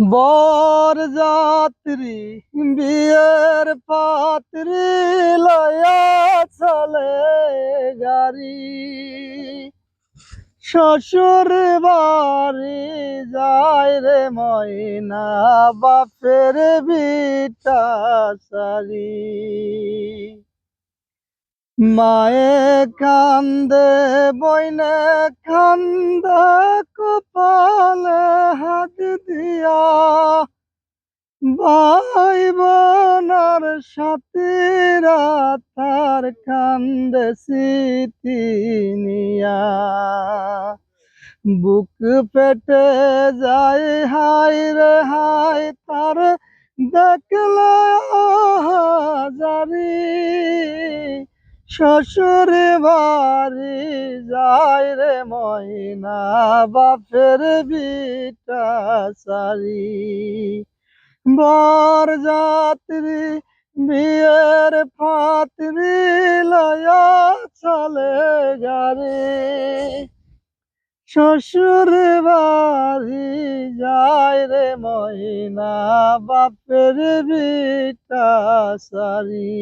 বরযাত্রী বিয়ের পাত্রী লয়া চলে গাড়ি, শ্বশুর বাড়ি যায় রে ময়না বাপের বিটা সারি। মায়ে কান্দে বইনে কান্দে কপালে হাত দিয়া, ভাই বোনার সাথীরা তার কান্দে স্মৃতি নিয়া। বুক পেটে যায় হায় রে হায় তার দেখলে জারি, শ্বশুর বাড়ি যায় রে ময়না বাপের বিটা সারি। বরযাত্রী বিয়ের পাত্রী লয়া চলে গারে, শ্বশুর বাড়ি যায় রে ময়না বাপের বিটা সারি।